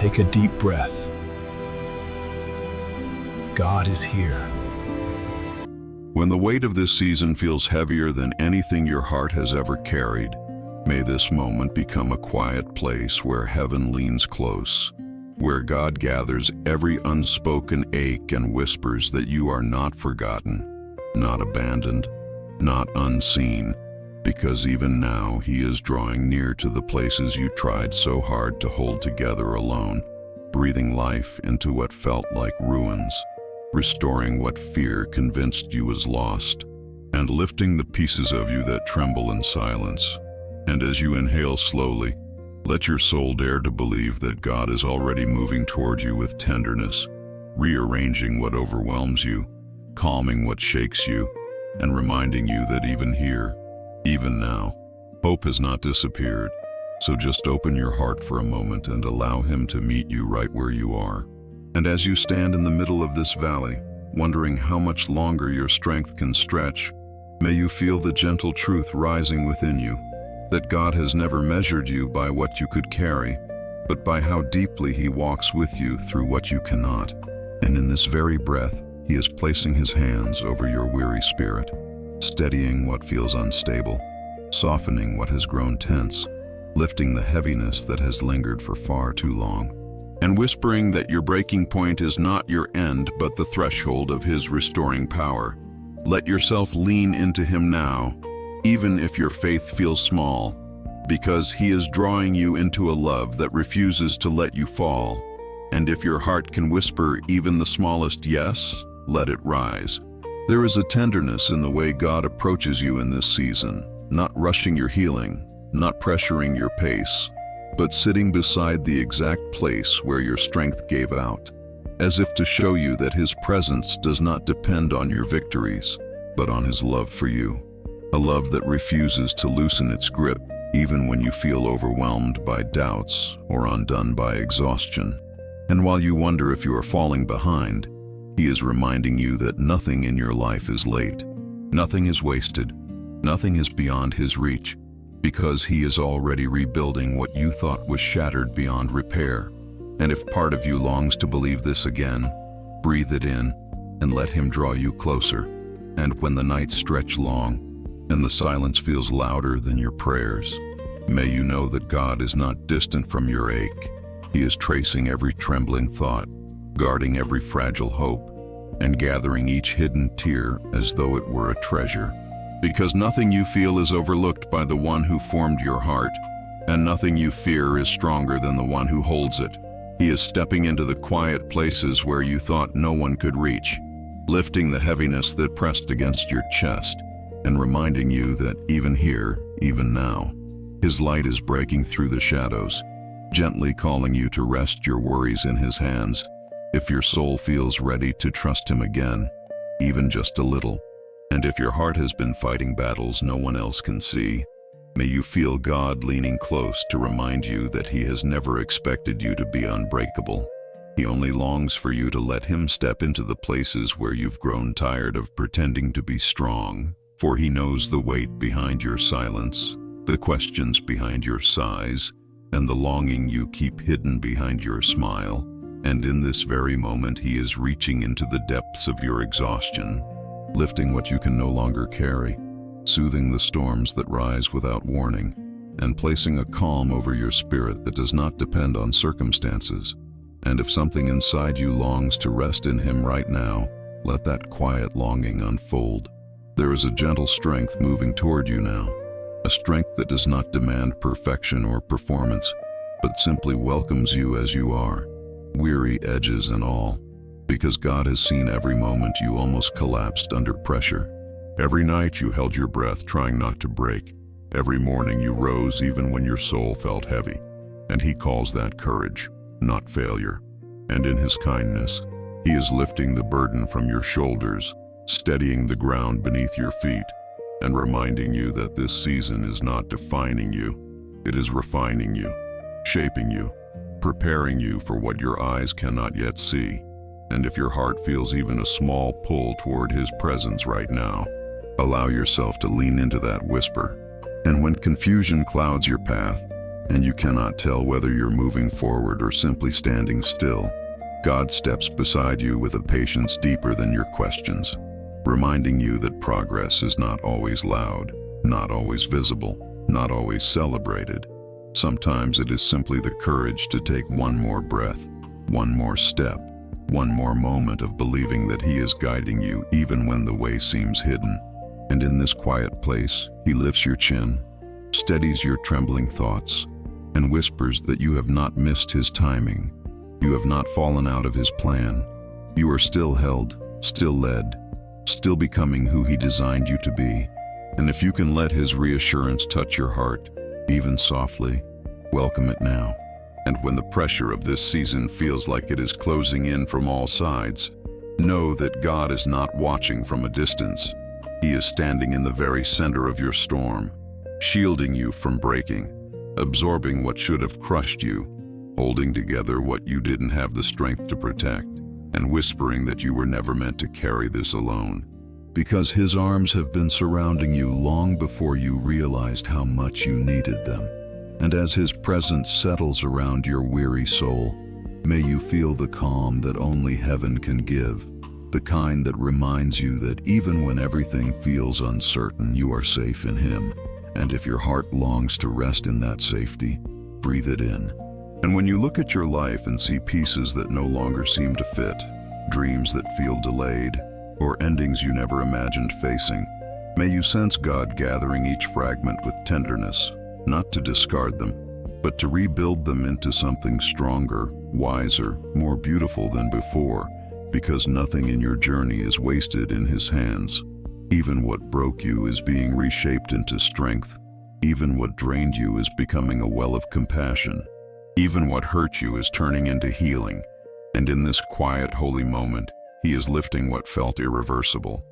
Take a deep breath. God is here. When the weight of this season feels heavier than anything your heart has ever carried, may this moment become a quiet place where heaven leans close, where God gathers every unspoken ache and whispers that you are not forgotten, not abandoned, not unseen, because even now He is drawing near to the places you tried so hard to hold together alone, breathing life into what felt like ruins, restoring what fear convinced you was lost, and lifting the pieces of you that tremble in silence. And as you inhale slowly, let your soul dare to believe that God is already moving toward you with tenderness, rearranging what overwhelms you, calming what shakes you, and reminding you that even here, even now, hope has not disappeared. So just open your heart for a moment and allow Him to meet you right where you are. And as you stand in the middle of this valley, wondering how much longer your strength can stretch, may you feel the gentle truth rising within you, that God has never measured you by what you could carry, but by how deeply He walks with you through what you cannot. And in this very breath, He is placing His hands over your weary spirit, steadying what feels unstable, softening what has grown tense, lifting the heaviness that has lingered for far too long, and whispering that your breaking point is not your end but the threshold of His restoring power. Let yourself lean into Him now, even if your faith feels small, because He is drawing you into a love that refuses to let you fall. And if your heart can whisper even the smallest yes, let it rise. There is a tenderness in the way God approaches you in this season, not rushing your healing, not pressuring your pace, but sitting beside the exact place where your strength gave out, as if to show you that His presence does not depend on your victories, but on His love for you, a love that refuses to loosen its grip even when you feel overwhelmed by doubts or undone by exhaustion. And while you wonder if you are falling behind, He is reminding you that nothing in your life is late, nothing is wasted, nothing is beyond His reach, because He is already rebuilding what you thought was shattered beyond repair. And if part of you longs to believe this again, breathe it in and let Him draw you closer. And when the nights stretch long and the silence feels louder than your prayers, may you know that God is not distant from your ache. He is tracing every trembling thought, guarding every fragile hope, and gathering each hidden tear as though it were a treasure. Because nothing you feel is overlooked by the one who formed your heart, and nothing you fear is stronger than the one who holds it. He is stepping into the quiet places where you thought no one could reach, lifting the heaviness that pressed against your chest, and reminding you that even here, even now, His light is breaking through the shadows, gently calling you to rest your worries in His hands. If your soul feels ready to trust Him again, even just a little, and if your heart has been fighting battles no one else can see, may you feel God leaning close to remind you that He has never expected you to be unbreakable. He only longs for you to let Him step into the places where you've grown tired of pretending to be strong, for He knows the weight behind your silence, the questions behind your sighs, and the longing you keep hidden behind your smile. And in this very moment, He is reaching into the depths of your exhaustion, lifting what you can no longer carry, soothing the storms that rise without warning, and placing a calm over your spirit that does not depend on circumstances. And if something inside you longs to rest in Him right now, let that quiet longing unfold. There is a gentle strength moving toward you now, a strength that does not demand perfection or performance, but simply welcomes you as you are, weary edges and all, because God has seen every moment you almost collapsed under pressure. Every night you held your breath trying not to break. Every morning you rose even when your soul felt heavy. And He calls that courage, not failure. And in His kindness, He is lifting the burden from your shoulders, steadying the ground beneath your feet, and reminding you that this season is not defining you. It is refining you, shaping you, preparing you for what your eyes cannot yet see. And if your heart feels even a small pull toward His presence right now, allow yourself to lean into that whisper. And when confusion clouds your path, and you cannot tell whether you're moving forward or simply standing still, God steps beside you with a patience deeper than your questions, reminding you that progress is not always loud, not always visible, not always celebrated. Sometimes it is simply the courage to take one more breath, one more step, one more moment of believing that He is guiding you even when the way seems hidden. And in this quiet place, He lifts your chin, steadies your trembling thoughts, and whispers that you have not missed His timing. You have not fallen out of His plan. You are still held, still led, still becoming who He designed you to be. And if you can let His reassurance touch your heart, even softly, welcome it now. And when the pressure of this season feels like it is closing in from all sides, know that God is not watching from a distance. He is standing in the very center of your storm, shielding you from breaking, absorbing what should have crushed you, holding together what you didn't have the strength to protect, and whispering that you were never meant to carry this alone. Because His arms have been surrounding you long before you realized how much you needed them. And as His presence settles around your weary soul, may you feel the calm that only heaven can give, the kind that reminds you that even when everything feels uncertain, you are safe in Him. And if your heart longs to rest in that safety, breathe it in. And when you look at your life and see pieces that no longer seem to fit, dreams that feel delayed, or endings you never imagined facing, may you sense God gathering each fragment with tenderness, not to discard them, but to rebuild them into something stronger, wiser, more beautiful than before, because nothing in your journey is wasted in His hands. Even what broke you is being reshaped into strength. Even what drained you is becoming a well of compassion. Even what hurt you is turning into healing. And in this quiet, holy moment, He is lifting what felt irreversible,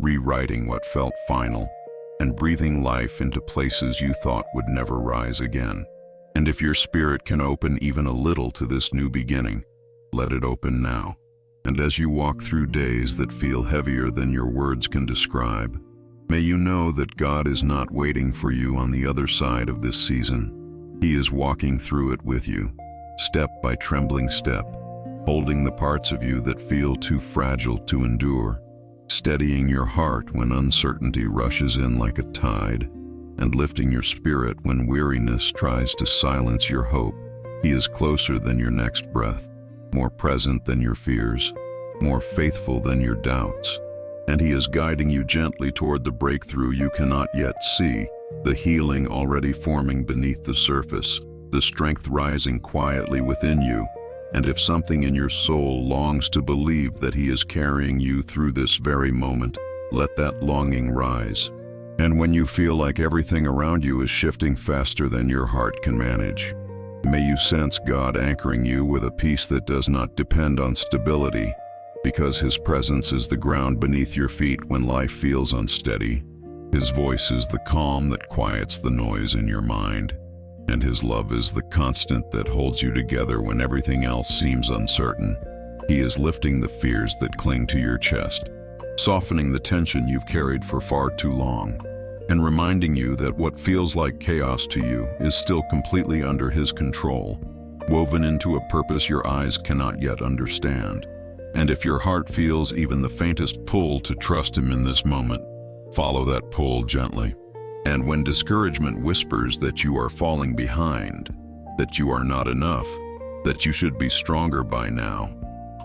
rewriting what felt final, and breathing life into places you thought would never rise again. And if your spirit can open even a little to this new beginning, let it open now. And as you walk through days that feel heavier than your words can describe, may you know that God is not waiting for you on the other side of this season. He is walking through it with you, step by trembling step, holding the parts of you that feel too fragile to endure, steadying your heart when uncertainty rushes in like a tide, and lifting your spirit when weariness tries to silence your hope. He is closer than your next breath, more present than your fears, more faithful than your doubts. And He is guiding you gently toward the breakthrough you cannot yet see, the healing already forming beneath the surface, the strength rising quietly within you. And if something in your soul longs to believe that He is carrying you through this very moment, let that longing rise. And when you feel like everything around you is shifting faster than your heart can manage, may you sense God anchoring you with a peace that does not depend on stability, because His presence is the ground beneath your feet when life feels unsteady. His voice is the calm that quiets the noise in your mind, and His love is the constant that holds you together when everything else seems uncertain. He is lifting the fears that cling to your chest, softening the tension you've carried for far too long, and reminding you that what feels like chaos to you is still completely under His control, woven into a purpose your eyes cannot yet understand. And if your heart feels even the faintest pull to trust Him in this moment, follow that pull gently. And when discouragement whispers that you are falling behind, that you are not enough, that you should be stronger by now,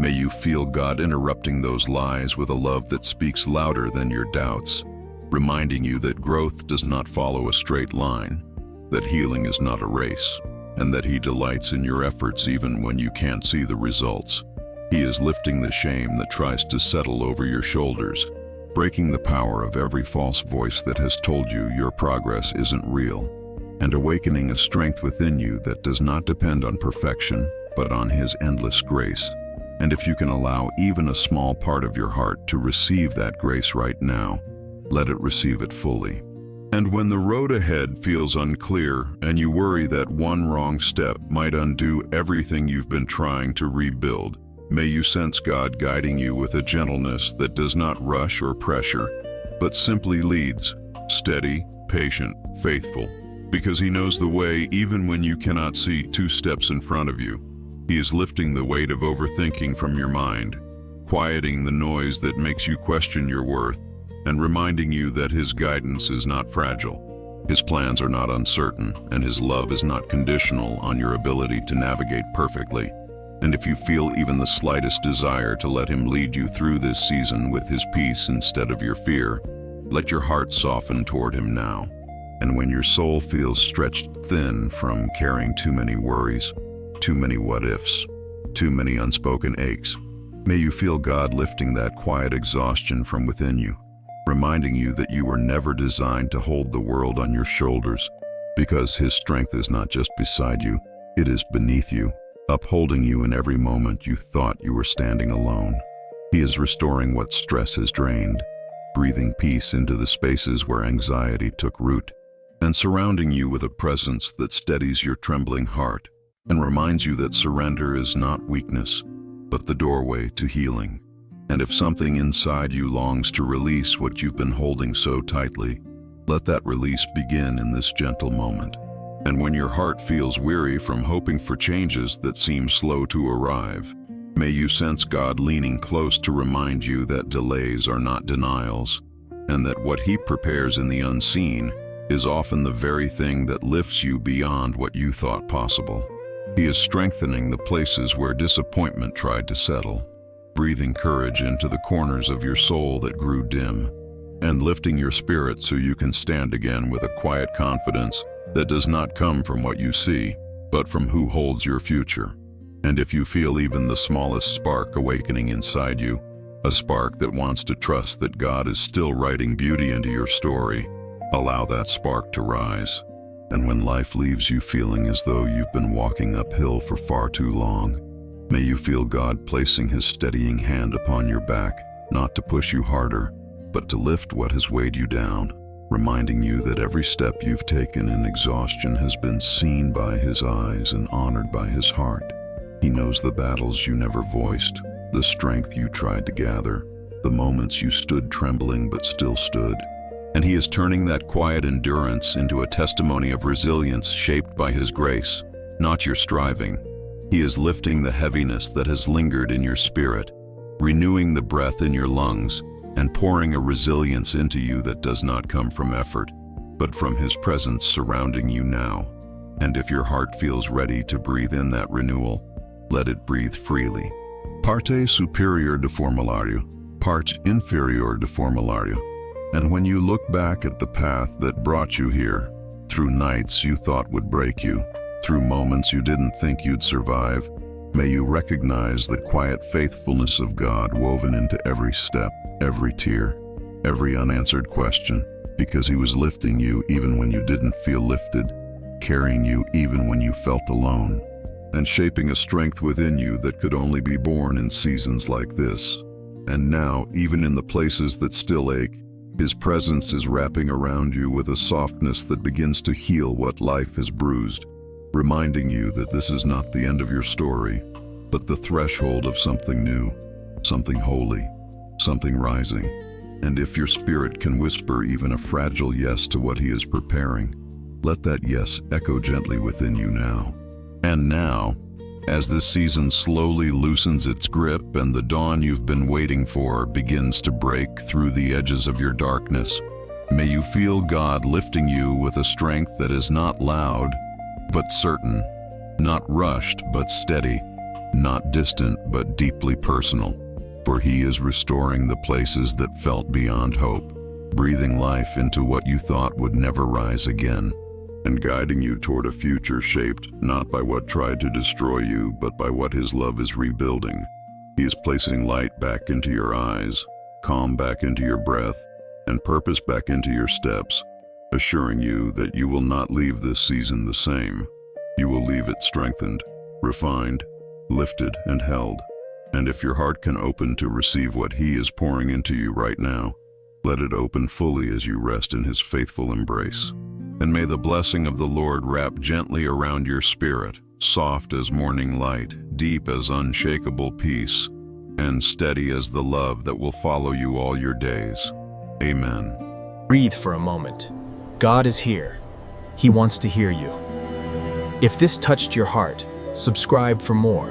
may you feel God interrupting those lies with a love that speaks louder than your doubts, reminding you that growth does not follow a straight line, that healing is not a race, and that He delights in your efforts even when you can't see the results. He is lifting the shame that tries to settle over your shoulders, breaking the power of every false voice that has told you your progress isn't real, and awakening a strength within you that does not depend on perfection, but on His endless grace. And if you can allow even a small part of your heart to receive that grace right now, let it receive it fully. And when the road ahead feels unclear and you worry that one wrong step might undo everything you've been trying to rebuild, may you sense God guiding you with a gentleness that does not rush or pressure, but simply leads, steady, patient, faithful. because he knows the way even when you cannot see 2 steps in front of you. He is lifting the weight of overthinking from your mind, quieting the noise that makes you question your worth, and reminding you that his guidance is not fragile. His plans are not uncertain, and his love is not conditional on your ability to navigate perfectly. And if you feel even the slightest desire to let him lead you through this season with his peace instead of your fear, let your heart soften toward him now. And when your soul feels stretched thin from carrying too many worries, too many what-ifs, too many unspoken aches, may you feel God lifting that quiet exhaustion from within you, reminding you that you were never designed to hold the world on your shoulders, because his strength is not just beside you, it is beneath you, upholding you in every moment you thought you were standing alone. He is restoring what stress has drained, breathing peace into the spaces where anxiety took root, and surrounding you with a presence that steadies your trembling heart and reminds you that surrender is not weakness, but the doorway to healing. And if something inside you longs to release what you've been holding so tightly, let that release begin in this gentle moment. And when your heart feels weary from hoping for changes that seem slow to arrive, may you sense God leaning close to remind you that delays are not denials, and that what he prepares in the unseen is often the very thing that lifts you beyond what you thought possible. He is strengthening the places where disappointment tried to settle, breathing courage into the corners of your soul that grew dim, and lifting your spirit so you can stand again with a quiet confidence that does not come from what you see, but from who holds your future. And if you feel even the smallest spark awakening inside you, a spark that wants to trust that God is still writing beauty into your story, allow that spark to rise. And when life leaves you feeling as though you've been walking uphill for far too long, may you feel God placing his steadying hand upon your back, not to push you harder, but to lift what has weighed you down, reminding you that every step you've taken in exhaustion has been seen by his eyes and honored by his heart. He knows the battles you never voiced, the strength you tried to gather, the moments you stood trembling but still stood. And he is turning that quiet endurance into a testimony of resilience shaped by his grace, not your striving. He is lifting the heaviness that has lingered in your spirit, renewing the breath in your lungs, and pouring a resilience into you that does not come from effort, but from his presence surrounding you now. And if your heart feels ready to breathe in that renewal, let it breathe freely. Parte superior de formulario, part inferior de formulario. And when you look back at the path that brought you here, through nights you thought would break you, through moments you didn't think you'd survive, may you recognize the quiet faithfulness of God woven into every step, every tear, every unanswered question, because he was lifting you even when you didn't feel lifted, carrying you even when you felt alone, and shaping a strength within you that could only be born in seasons like this. And now, even in the places that still ache, his presence is wrapping around you with a softness that begins to heal what life has bruised, reminding you that this is not the end of your story, but the threshold of something new, something holy, something rising. And if your spirit can whisper even a fragile yes to what he is preparing, let that yes echo gently within you now. And now, as this season slowly loosens its grip and the dawn you've been waiting for begins to break through the edges of your darkness, may you feel God lifting you with a strength that is not loud, but certain, not rushed, but steady, not distant, but deeply personal. For he is restoring the places that felt beyond hope, breathing life into what you thought would never rise again, and guiding you toward a future shaped not by what tried to destroy you, but by what his love is rebuilding. He is placing light back into your eyes, calm back into your breath, and purpose back into your steps, assuring you that you will not leave this season the same. You will leave it strengthened, refined, lifted, and held. And if your heart can open to receive what he is pouring into you right now, let it open fully as you rest in his faithful embrace. And may the blessing of the Lord wrap gently around your spirit, soft as morning light, deep as unshakable peace, and steady as the love that will follow you all your days. Amen. Breathe for a moment. God is here. He wants to hear you. If this touched your heart, subscribe for more.